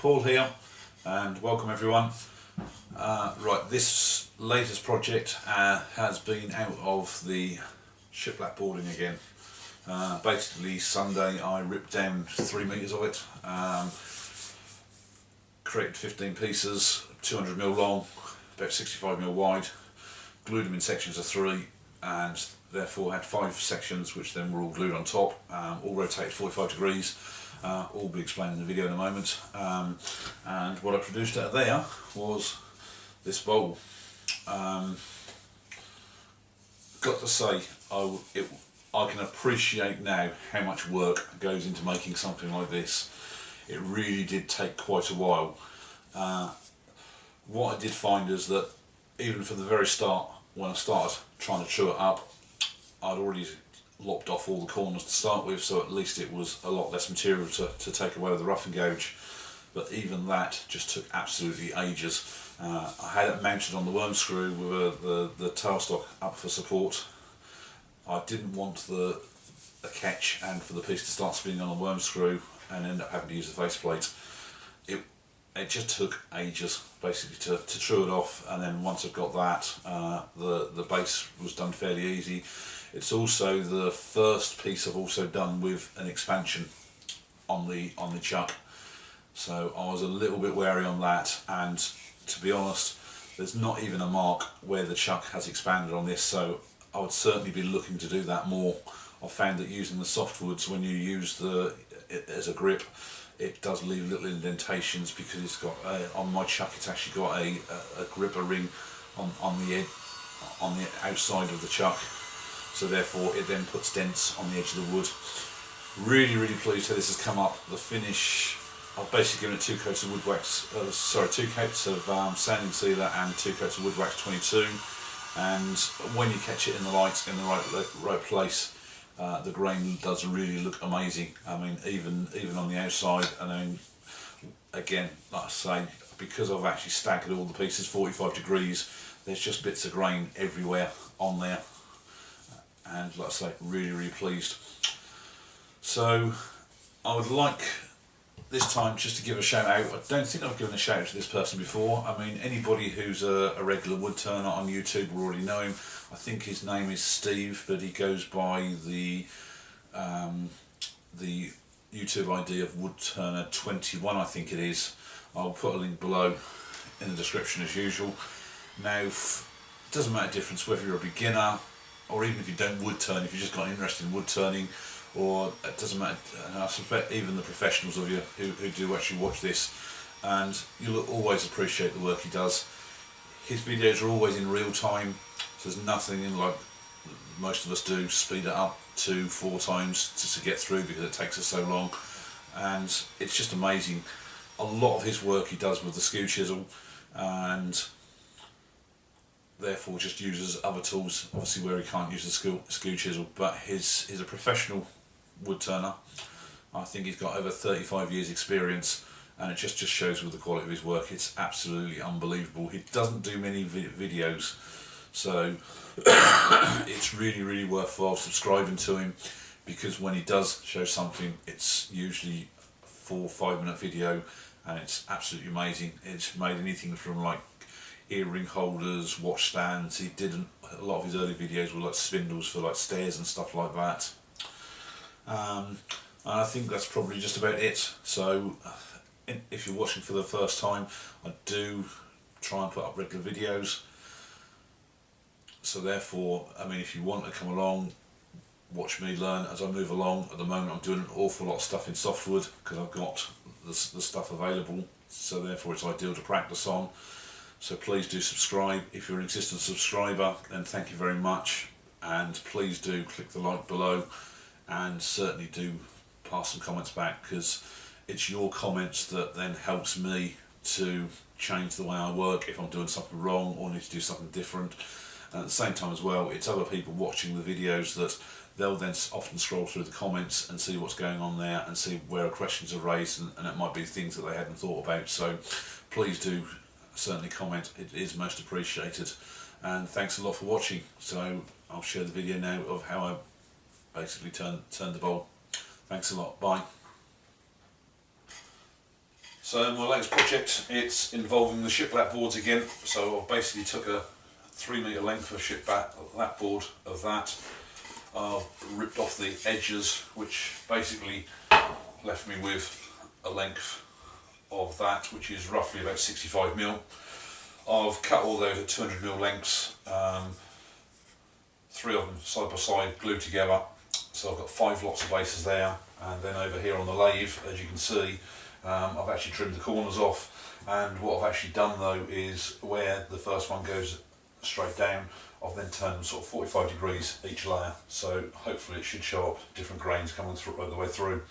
Paul here, and welcome everyone. Right, this latest project has been out of the Shiplap boarding again. Basically Sunday I ripped down 3 metres of it, created 15 pieces, 200mm long, about 65mm wide, glued them in sections of 3, and therefore had 5 sections which then were all glued on top, all rotated 45 degrees. All be explained in the video in a moment. And what I produced out of there was this bowl. Got to say, I can appreciate now how much work goes into making something like this. It really did take quite a while. What I did find is that even from the very start, when I started trying to true it up, I'd already lopped off all the corners to start with, so at least it was a lot less material to take away with the rough and gouge. But even that just took absolutely ages. I had it mounted on the worm screw with the tailstock up for support. I didn't want the catch and for the piece to start spinning on the worm screw and end up having to use the faceplate. It just took ages basically to true it off, and then once I've got that, the base was done fairly easy. It's also the first piece I've also done with an expansion on the chuck, so I was a little bit wary on that, and to be honest, there's not even a mark where the chuck has expanded on this, so I would certainly be looking to do that more. I've found that using the softwoods, when you use it as a grip, it does leave little indentations because it's got on my chuck it's actually got a gripper ring on the outside of the chuck, so therefore it then puts dents on the edge of the wood. Really pleased how this has come up. The finish, I've basically given it 2 coats of woodwax, 2 coats of sanding sealer and 2 coats of woodwax 22, and when you catch it in the light in the right place, the grain does really look amazing. I mean, even on the outside, and then again, like I say, because I've actually staggered all the pieces 45 degrees, there's just bits of grain everywhere on there, and like I say, really pleased. So I would like this time just to give a shout out. I don't think I've given a shout out to this person before. I mean, anybody who's a regular wood turner on YouTube will already know him. I think his name is Steve, but he goes by the YouTube ID of woodturner21, I think it is. I'll put a link below in the description as usual. Now, it doesn't make a difference whether you're a beginner or even if you don't wood turn, if you've just got an interest in wood turning, or it doesn't matter, I suspect even the professionals of you who do actually watch this, and you'll always appreciate the work he does. His videos are always in real time, so there's nothing in like most of us do, speed it up 2-4 times to get through because it takes us so long, and it's just amazing. A lot of his work he does with the skew chisel, and therefore just uses other tools, obviously where he can't use the skew chisel, but he's a professional wood turner. I think he's got over 35 years experience, and it just shows with the quality of his work. It's absolutely unbelievable. He doesn't do many videos, so it's really worthwhile subscribing to him, because when he does show something, it's usually a 4 or 5 minute video, and it's absolutely amazing. It's made anything from like earring holders, watch stands. He did a lot of his early videos with like spindles for like stairs and stuff like that. And I think that's probably just about it. So if you're watching for the first time, I do try and put up regular videos, so therefore, I mean, if you want to come along, watch me learn as I move along. At the moment I'm doing an awful lot of stuff in softwood because I've got the stuff available, so therefore it's ideal to practice on. So please do subscribe. If you're an existing subscriber, then thank you very much, and please do click the like below, and certainly do pass some comments back, because it's your comments that then helps me to change the way I work if I'm doing something wrong or need to do something different. And at the same time as well, it's other people watching the videos that they'll then often scroll through the comments and see what's going on there and see where questions are raised, and it might be things that they hadn't thought about. So please do certainly comment, it is most appreciated, and thanks a lot for watching. So I'll share the video now of how I basically turned the bowl. Thanks a lot, bye. So my latest project, it's involving the shiplap boards again. So I basically took a 3 metre length of shiplap board of that. I've ripped off the edges, which basically left me with a length of that, which is roughly about 65mm. I've cut all those at 200mm lengths, 3 of them side by side glued together. So I've got 5 lots of bases there, and then over here on the lathe, as you can see, I've actually trimmed the corners off, and what I've actually done though is where the first one goes straight down, I've then turned them sort of 45 degrees each layer, so hopefully it should show up different grains coming through all the way through.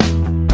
Bye.